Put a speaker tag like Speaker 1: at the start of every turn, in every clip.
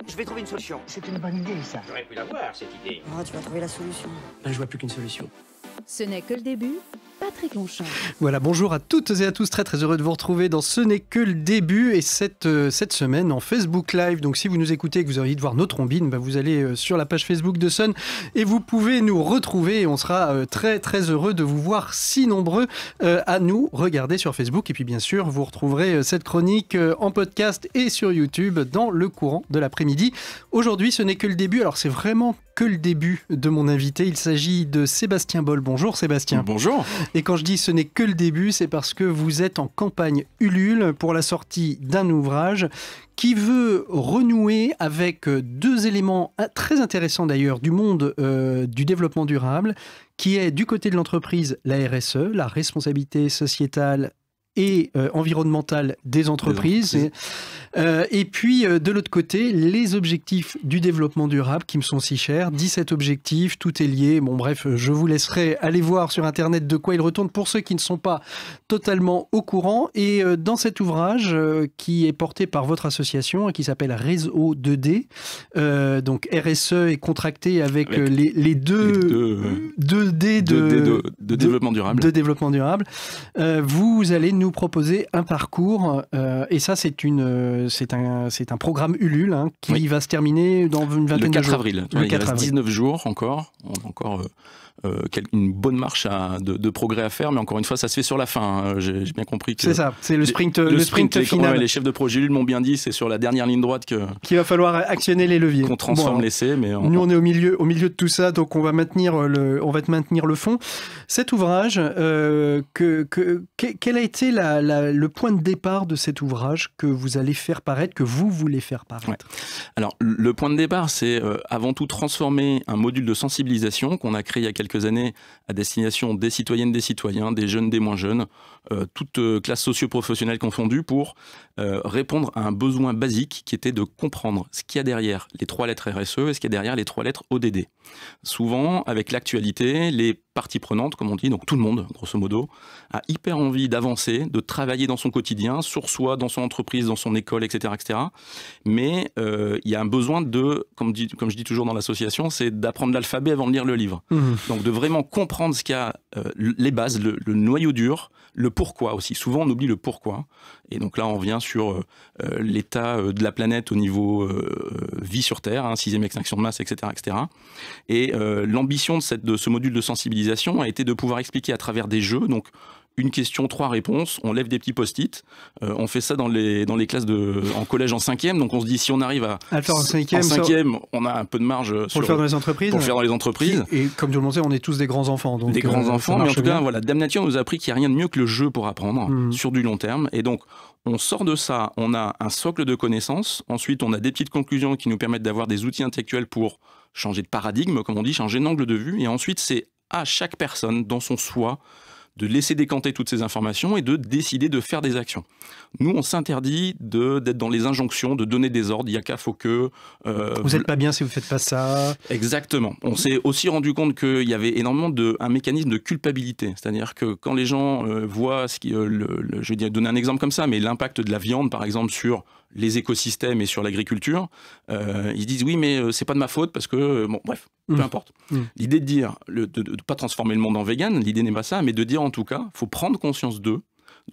Speaker 1: je vais trouver une solution.
Speaker 2: C'est une bonne idée, ça.
Speaker 1: J'aurais pu l'avoir, cette idée.
Speaker 3: Oh, tu vas trouver la solution.
Speaker 4: Là, je vois plus qu'une solution.
Speaker 5: Ce n'est que le début. Patrick Longchamp.
Speaker 6: Voilà, bonjour à toutes et à tous, très très heureux de vous retrouver dans Ce n'est que le début et cette semaine en Facebook Live. Donc si vous nous écoutez et que vous auriez de voir nos trombines, vous allez sur la page Facebook de Sun et vous pouvez nous retrouver et on sera très très heureux de vous voir si nombreux à nous regarder sur Facebook. Et puis bien sûr, vous retrouverez cette chronique en podcast et sur YouTube dans le courant de l'après-midi. Aujourd'hui, ce n'est que le début, alors c'est vraiment que le début de mon invité. Il s'agit de Sébastien Boll. Bonjour Sébastien.
Speaker 7: Bonjour.
Speaker 6: Et quand je dis ce n'est que le début, c'est parce que vous êtes en campagne Ulule pour la sortie d'un ouvrage qui veut renouer avec deux éléments très intéressants d'ailleurs du monde du développement durable, qui est du côté de l'entreprise la RSE, la responsabilité sociétale et environnementale des entreprises. Et puis, de l'autre côté, les objectifs du développement durable qui me sont si chers. 17 objectifs, tout est lié. Bon, bref, je vous laisserai aller voir sur Internet de quoi il retourne pour ceux qui ne sont pas totalement au courant. Et dans cet ouvrage qui est porté par votre association et qui s'appelle Réseau 2D, donc RSE est contracté avec les deux 2D
Speaker 7: de développement durable.
Speaker 6: De développement durable. Vous allez nous proposer un parcours et ça c'est un programme Ulule qui va se terminer dans une vingtaine de jours.
Speaker 7: Avril. Il reste 19 jours encore. On a encore une bonne marche de progrès à faire, mais encore une fois, ça se fait sur la fin. J'ai bien compris que...
Speaker 6: C'est ça, c'est le sprint final.
Speaker 7: Les chefs de projet Ulule m'ont bien dit, c'est sur la dernière ligne droite
Speaker 6: qu'il va falloir actionner les leviers.
Speaker 7: Qu'on transforme l'essai. Mais
Speaker 6: nous, on est au milieu de tout ça, donc on va maintenir le fond. Cet ouvrage, quel a été le point de départ de cet ouvrage que vous allez faire paraître, que vous voulez faire paraître?
Speaker 7: Ouais. Alors, le point de départ, c'est avant tout transformer un module de sensibilisation qu'on a créé il y a quelques années à destination des citoyennes, des citoyens, des jeunes, des moins jeunes, toutes classes socio-professionnelles confondues, pour répondre à un besoin basique qui était de comprendre ce qu'il y a derrière les 3 lettres RSE et ce qu'il y a derrière les 3 lettres ODD. Souvent, avec l'actualité, les parties prenantes, comme on dit, donc tout le monde, grosso modo, a hyper envie d'avancer, de travailler dans son quotidien, sur soi, dans son entreprise, dans son école, etc. etc. Mais il y a un besoin de, comme je dis toujours dans l'association, c'est d'apprendre l'alphabet avant de lire le livre. Donc de vraiment comprendre ce qu'il y a, les bases, le noyau dur, le pourquoi aussi. Souvent, on oublie le pourquoi. Et donc là, on revient sur l'état de la planète au niveau vie sur Terre, 6e extinction de masse, etc. etc. Et l'ambition de ce module de sensibilisation a été de pouvoir expliquer à travers des jeux, donc une question, 3 réponses, on lève des petits post-it, on fait ça dans les classes en collège en 5e, donc on se dit si on arrive à
Speaker 6: le faire en 5e,
Speaker 7: on a un peu de marge
Speaker 6: pour le faire dans les entreprises.
Speaker 7: Pour le faire dans les entreprises.
Speaker 6: Et comme tout le monde sait, on est tous des grands enfants. Donc
Speaker 7: des grands enfants, mais en tout cas, voilà, Dame Nature nous a appris qu'il n'y a rien de mieux que le jeu pour apprendre sur du long terme. Et donc, on sort de ça, on a un socle de connaissances, ensuite on a des petites conclusions qui nous permettent d'avoir des outils intellectuels pour changer de paradigme, comme on dit, changer d'angle de vue, et ensuite c'est à chaque personne, dans son soi, de laisser décanter toutes ces informations et de décider de faire des actions. Nous, on s'interdit d'être dans les injonctions, de donner des ordres, il y a qu'à, faut que...
Speaker 6: vous n'êtes pas bien si vous ne faites pas ça.
Speaker 7: Exactement. On s'est aussi rendu compte qu'il y avait énormément un mécanisme de culpabilité. C'est-à-dire que quand les gens voient, je vais donner un exemple comme ça, mais l'impact de la viande, par exemple, sur les écosystèmes et sur l'agriculture, ils disent oui, mais c'est pas de ma faute parce que, bon, bref, peu importe. L'idée de dire, de pas transformer le monde en vegan, l'idée n'est pas ça, mais de dire en tout cas, il faut prendre conscience d'eux,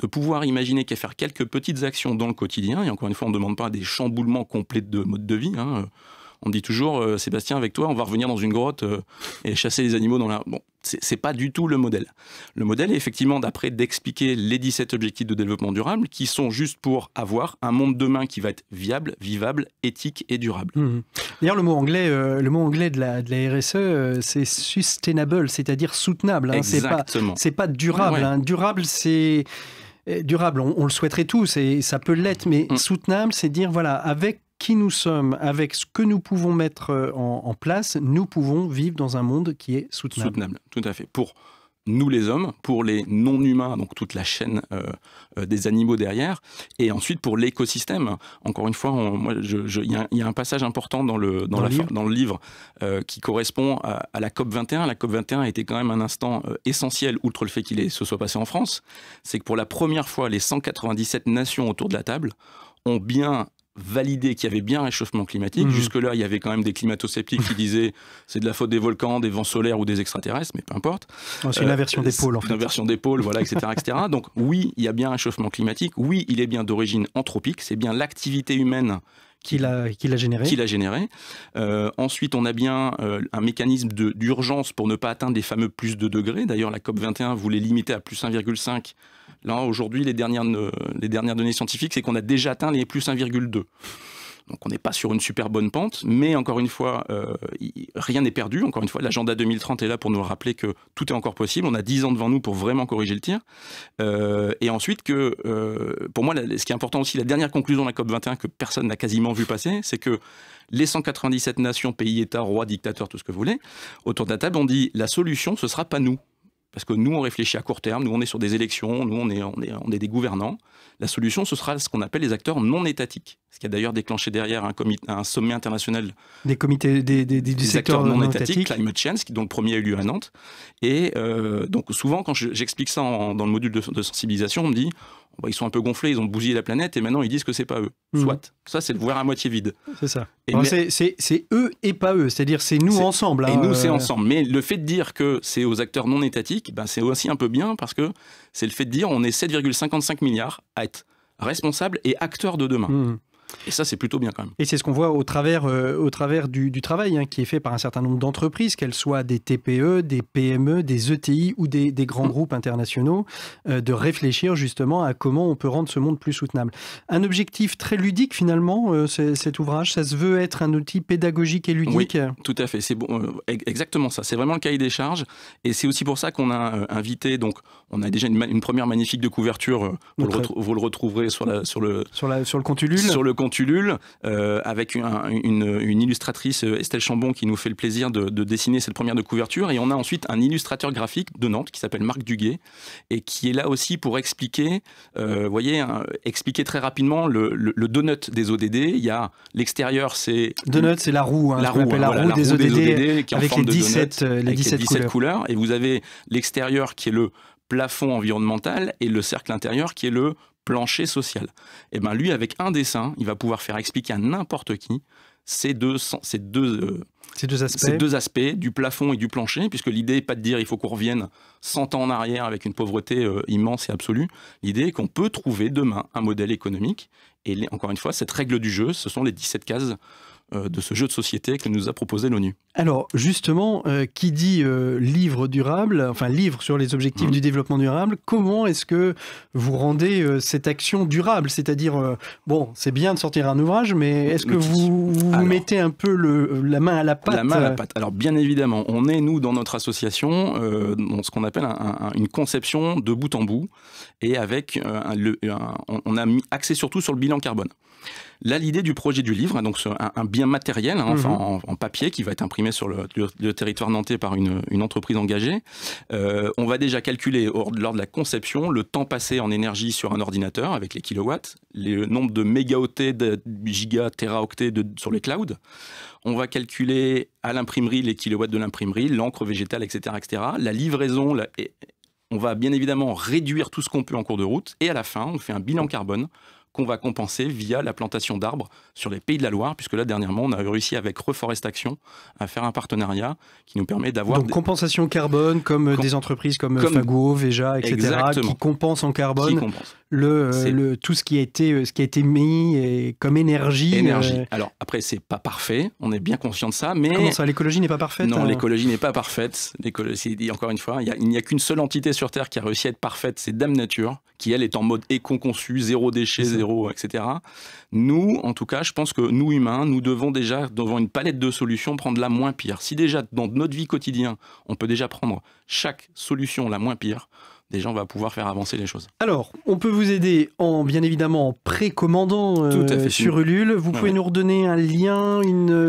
Speaker 7: de pouvoir imaginer qu'à faire quelques petites actions dans le quotidien, et encore une fois, on ne demande pas des chamboulements complets de mode de vie. On dit toujours, Sébastien, avec toi, on va revenir dans une grotte et chasser les animaux dans la... Bon, c'est pas du tout le modèle. Le modèle est effectivement d'expliquer les 17 objectifs de développement durable qui sont juste pour avoir un monde demain qui va être viable, vivable, éthique et durable.
Speaker 6: D'ailleurs, le mot anglais de la RSE, c'est sustainable, c'est-à-dire soutenable.
Speaker 7: Exactement.
Speaker 6: C'est pas durable. Ouais. Durable, c'est... Durable, on le souhaiterait tous, et ça peut l'être, mais soutenable, c'est dire, voilà, avec qui nous sommes, avec ce que nous pouvons mettre en place, nous pouvons vivre dans un monde qui est soutenable.
Speaker 7: Soutenable, tout à fait. Pour nous les hommes, pour les non-humains, donc toute la chaîne des animaux derrière, et ensuite pour l'écosystème. Encore une fois, il y a un passage important dans le livre qui correspond à la COP21. La COP21 a été quand même un instant essentiel, outre le fait se soit passé en France. C'est que pour la première fois, les 197 nations autour de la table ont bien validé qu'il y avait bien un réchauffement climatique. Jusque-là, il y avait quand même des climato-sceptiques qui disaient c'est de la faute des volcans, des vents solaires ou des extraterrestres, mais peu importe.
Speaker 6: C'est une inversion des pôles, en fait.
Speaker 7: Une inversion des pôles, voilà, etc., etc. Donc oui, il y a bien un réchauffement climatique. Oui, il est bien d'origine anthropique. C'est bien l'activité humaine qui l'a généré. Ensuite, on a bien un mécanisme d'urgence pour ne pas atteindre les fameux plus 2 degrés. D'ailleurs, la COP21 voulait limiter à plus 1,5. Là, aujourd'hui, les dernières données scientifiques, c'est qu'on a déjà atteint les plus 1,2. Donc on n'est pas sur une super bonne pente, mais encore une fois, rien n'est perdu. Encore une fois, l'agenda 2030 est là pour nous rappeler que tout est encore possible. On a 10 ans devant nous pour vraiment corriger le tir. Et ensuite, pour moi, ce qui est important aussi, la dernière conclusion de la COP21 que personne n'a quasiment vu passer, c'est que les 197 nations, pays, États, rois, dictateurs, tout ce que vous voulez, autour de la table, on dit la solution, ce ne sera pas nous. Parce que nous, on réfléchit à court terme, nous, on est sur des élections, nous, on est des gouvernants. La solution, ce sera ce qu'on appelle les acteurs non étatiques. Ce qui a d'ailleurs déclenché derrière un sommet international
Speaker 6: des comités des
Speaker 7: acteurs non étatiques, Climate Change, dont le premier a eu lieu à Nantes. Et donc souvent, quand j'explique ça dans le module de sensibilisation, on me dit ils sont un peu gonflés, ils ont bousillé la planète et maintenant ils disent que c'est pas eux. Soit. Ça, c'est le verre à moitié vide.
Speaker 6: C'est ça. C'est eux et pas eux. C'est-à-dire c'est nous ensemble.
Speaker 7: Et nous, c'est ensemble. Mais le fait de dire que c'est aux acteurs non étatiques, c'est aussi un peu bien parce que c'est le fait de dire on est 7,55 milliards à être responsables et acteurs de demain. Et ça, c'est plutôt bien quand même.
Speaker 6: Et c'est ce qu'on voit au travers du travail qui est fait par un certain nombre d'entreprises, qu'elles soient des TPE, des PME, des ETI ou des grands groupes internationaux, de réfléchir justement à comment on peut rendre ce monde plus soutenable. Un objectif très ludique finalement, cet ouvrage, ça se veut être un outil pédagogique et ludique.
Speaker 7: Oui, tout à fait. C'est exactement ça. C'est vraiment le cahier des charges. Et c'est aussi pour ça qu'on a invité, donc on a déjà une première magnifique de couverture, vous le retrouverez sur le Contulule. Sur le Contulule, avec une illustratrice, Estelle Chambon, qui nous fait le plaisir de dessiner cette première de couverture. Et on a ensuite un illustrateur graphique de Nantes qui s'appelle Marc Duguet et qui est là aussi pour expliquer, expliquer très rapidement le donut des ODD. Il y a l'extérieur, c'est...
Speaker 6: Donut, c'est la roue, la roue des ODD
Speaker 7: qui est en
Speaker 6: avec
Speaker 7: forme
Speaker 6: les 17,
Speaker 7: de donut,
Speaker 6: les 17
Speaker 7: couleurs. Et vous avez l'extérieur qui est le plafond environnemental et le cercle intérieur qui est le plancher social. Et bien lui, avec un dessin, il va pouvoir faire expliquer à n'importe qui ces deux aspects du plafond et du plancher, puisque l'idée n'est pas de dire il faut qu'on revienne 100 ans en arrière avec une pauvreté immense et absolue. L'idée est qu'on peut trouver demain un modèle économique. Et encore une fois, cette règle du jeu, ce sont les 17 cases de ce jeu de société que nous a proposé l'ONU.
Speaker 6: Alors justement, qui dit livre durable, enfin livre sur les objectifs du développement durable, comment est-ce que vous rendez cette action durable? C'est-à-dire, c'est bien de sortir un ouvrage, mais est-ce que vous mettez un peu la main à la pâte?
Speaker 7: La main à la pâte. Alors bien évidemment, on est, nous, dans notre association, dans ce qu'on appelle une conception de bout en bout, et avec on a axé surtout sur le bilan carbone. Là, l'idée du projet du livre, donc un bien matériel, en papier, qui va être imprimé sur le territoire nantais par une entreprise engagée. On va déjà calculer, lors de la conception, le temps passé en énergie sur un ordinateur, avec les kilowatts, le nombre de mégaoctets, de giga, téraoctets sur les clouds. On va calculer à l'imprimerie les kilowatts de l'imprimerie, l'encre végétale, etc., etc. La livraison, on va bien évidemment réduire tout ce qu'on peut en cours de route. Et à la fin, on fait un bilan carbone qu'on va compenser via la plantation d'arbres sur les Pays de la Loire, puisque là, dernièrement, on a réussi avec Reforestation à faire un partenariat qui nous permet d'avoir...
Speaker 6: Donc, compensation carbone, comme des entreprises comme Fago, Veja, etc.,
Speaker 7: exactement,
Speaker 6: qui compensent en carbone tout ce qui a été mis comme énergie.
Speaker 7: Alors, après, c'est pas parfait, on est bien conscient de ça, mais...
Speaker 6: Comment ça, l'écologie n'est pas parfaite?
Speaker 7: Non, l'écologie n'est pas parfaite. Encore une fois, il n'y a qu'une seule entité sur Terre qui a réussi à être parfaite, c'est Dame Nature, qui, elle, est en mode éco-conçu, zéro déchet, zéro, etc. Nous, en tout cas, je pense que nous, humains, nous devons déjà, devant une palette de solutions, prendre la moins pire. Si déjà, dans notre vie quotidienne, on peut déjà prendre chaque solution la moins pire, déjà, on va pouvoir faire avancer les choses.
Speaker 6: Alors, on peut vous aider bien évidemment en précommandant sur Ulule. Vous pouvez nous redonner un lien,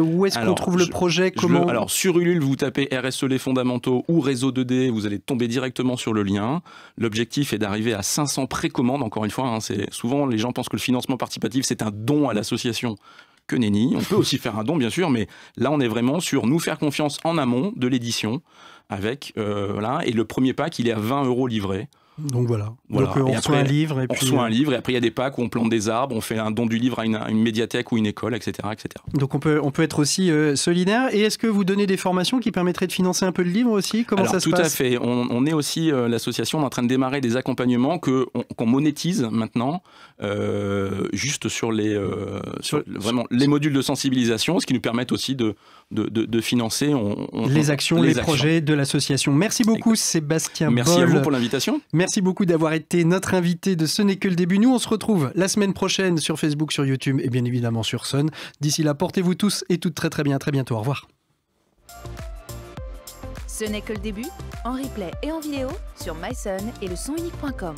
Speaker 6: où est-ce qu'on trouve le projet, comment...
Speaker 7: Alors, sur Ulule, vous tapez RSE les fondamentaux ou Réseau 2D, vous allez tomber directement sur le lien. L'objectif est d'arriver à 500 précommandes, encore une fois. Souvent, les gens pensent que le financement participatif, c'est un don à l'association. Que nenni. On peut aussi faire un don, bien sûr, mais là, on est vraiment sur nous faire confiance en amont de l'édition, avec, et le premier pack, il est à 20 € livré.
Speaker 6: Donc voilà.
Speaker 7: Voilà.
Speaker 6: Donc on
Speaker 7: Et
Speaker 6: reçoit
Speaker 7: après,
Speaker 6: un livre. Et
Speaker 7: on
Speaker 6: puis,
Speaker 7: reçoit un livre et après il y a des packs où on plante des arbres, on fait un don du livre à une médiathèque ou une école, etc. etc.
Speaker 6: Donc on peut être aussi solidaire. Et est-ce que vous donnez des formations qui permettraient de financer un peu le livre aussi? Comment ça se passe?
Speaker 7: Tout à fait. On est aussi, l'association est en train de démarrer des accompagnements qu'on monétise maintenant, juste sur vraiment les modules de sensibilisation, ce qui nous permet aussi de financer
Speaker 6: les actions, les projets de l'association. Merci beaucoup Sébastien Boll.
Speaker 7: Merci à vous pour l'invitation.
Speaker 6: Merci beaucoup d'avoir été notre invité de Ce n'est que le début. Nous, on se retrouve la semaine prochaine sur Facebook, sur YouTube et bien évidemment sur Sun. D'ici là, portez-vous tous et toutes très très bien. À très bientôt. Au revoir.
Speaker 5: Ce n'est que le début, en replay et en vidéo sur mysun et le sonunique.com.